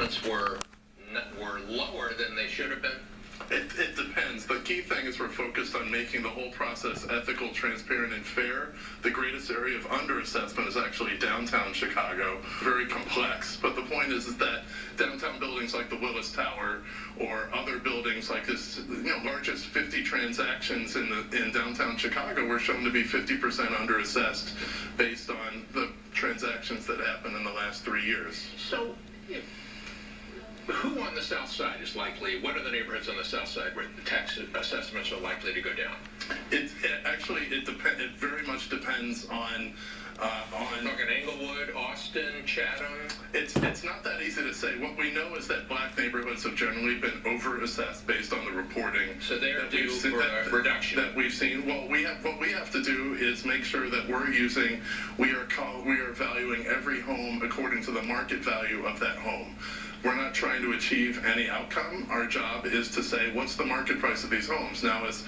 assessments were lower than they should have been? It depends. The key thing is we're focused on making the whole process ethical, transparent, and fair. The greatest area of underassessment is actually downtown Chicago. Very complex. But the point is that downtown buildings like the Willis Tower or other buildings like this, largest 50 transactions in downtown Chicago were shown to be 50% underassessed based on the transactions that happened in the last 3 years. So, who on the south side is likely, what are the neighborhoods on the south side where the tax assessments are likely to go down? It very much depends on Talking Englewood, Austin, Chatham? It's not that easy to say. What we know is that black neighborhoods have generally been over-assessed based on the reporting. So they're due for a reduction. That we've seen. Well, what we have to do is make sure that we are valuing every home according to the market value of that home. We're not trying to achieve any outcome. Our job is to say, what's the market price of these homes? Now, as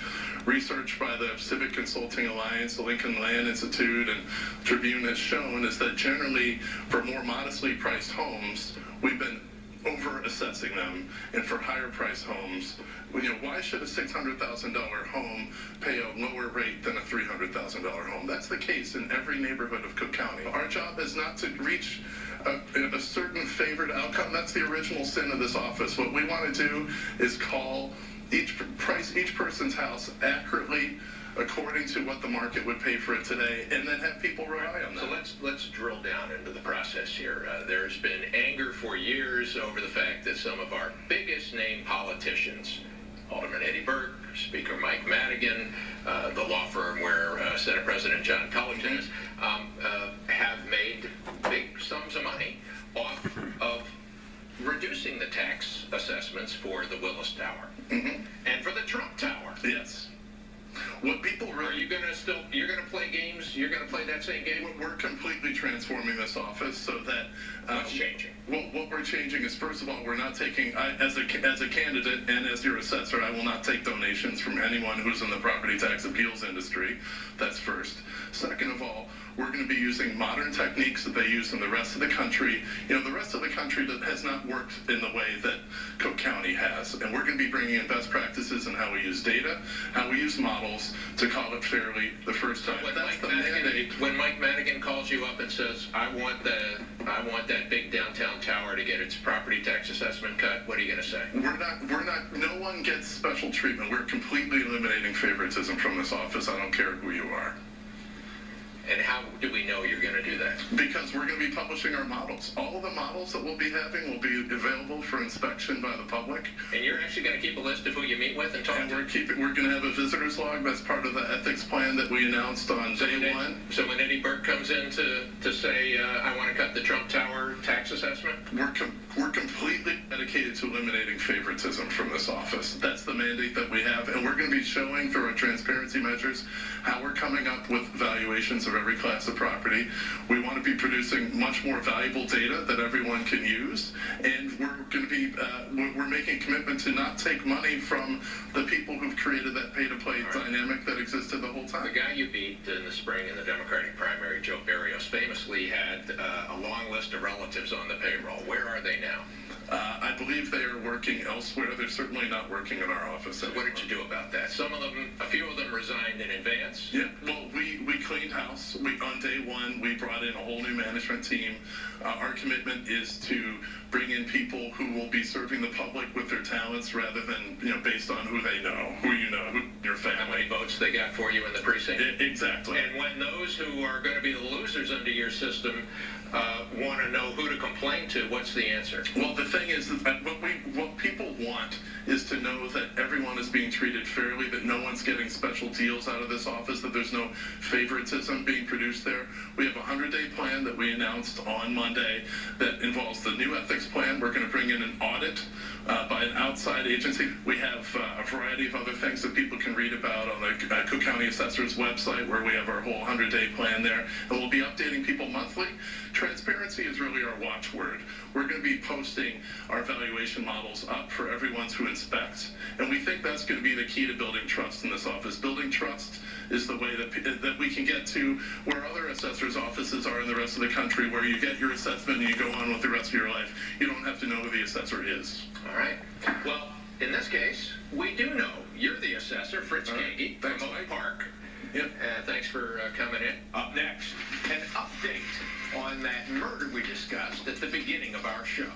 research by the Civic Consulting Alliance, the Lincoln Land Institute, and Tribune has shown is that generally for more modestly priced homes, we've been over-assessing them, and for higher priced homes, why should a $600,000 home pay a lower rate than a $300,000 home? That's the case in every neighborhood of Cook County. Our job is not to reach a certain favored outcome. That's the original sin of this office. What we want to do is price each person's house accurately according to what the market would pay for it today, and then have people rely on that. So let's drill down into the process here. There's been anger for years over the fact that some of our biggest name politicians, Alderman Eddie Burke, Speaker Mike Madigan, the law firm where Senate President John Cullerton is, have made big sums of money off of reducing the tax assessments for the Willis Tower and for the Trump Tower. Yes. What people really... You're going to play games? You're going to play that same game? We're completely transforming this office so that... What's changing? Well, what we're changing is, first of all, we're not taking... As a candidate and as your assessor, I will not take donations from anyone who's in the property tax appeals industry. That's first. Second of all, we're going to be using modern techniques that they use in the rest of the country. The rest of the country that has not worked in the way that Cook County has. And we're going to be bringing in best practices in how we use data, how we use models to call it fairly the first time. That's the mandate. When Mike Madigan calls you up and says, I want that big downtown tower to get its property tax assessment cut, what are you going to say? No one gets special treatment. We're completely eliminating favoritism from this office. I don't care who you are. And how do we know you're going to do that? Because we're going to be publishing our models. All of the models that we'll be having will be available for inspection by the public. And you're actually going to keep a list of who you meet with and talk to? We're going to have a visitor's log. That's part of the ethics plan that we announced on day one. So when Eddie Burke comes in to say, I want to cut the Trump Tower tax assessment? We're completely dedicated to eliminating favoritism from this office. That's the mandate that we have. And we're going to be showing through our transparency measures how we're coming up with valuations of every class of property. We want to be producing much more valuable data that everyone can use, and we're going to be we're making a commitment to not take money from the people who've created that pay-to-play dynamic that existed the whole time. The guy you beat in the spring in the Democratic primary, Joe Barrios, famously had a long list of relatives on the payroll. Where are they now? I believe they are working elsewhere. They're certainly not working in our office. So what did you do about that? A few of them resigned in advance. Yeah, well, we cleaned house. On day one, we brought in a whole new management team. Our commitment is to bring in people who will be serving the public with their talents rather than, based on who they know, who your family. How many votes they got for you in the precinct? Exactly. And when those who are going to be the losers under your system want to know who to complain to, what's the answer? Well, the thing is that what people want is to know that everyone is being treated fairly, that no one's getting special deals out of this office, that there's no favoritism being produced there. We have a 100-day plan that we announced on Monday that involves the new ethics plan. We're going to bring in an audit by an outside agency. We have a variety of other things that people can read about on the Cook County Assessor's website, where we have our whole 100-day plan there. And we'll be updating people monthly. Transparency is really our watchword. We're going to be posting our valuation models up for everyone to inspect. And we think that's going to be the key to building trust in this office. Building trust is the way that we can get to where other assessors' offices are in the rest of the country, where you get your assessment and you go on with the rest of your life. You don't have to know who the assessor is. All right. Well, in this case, we do know you're the assessor, Fritz Kagi from Thanks, Oak Mike. Park. Yep. Thanks for coming in. Up next, an update on that murder we discussed at the beginning of our show.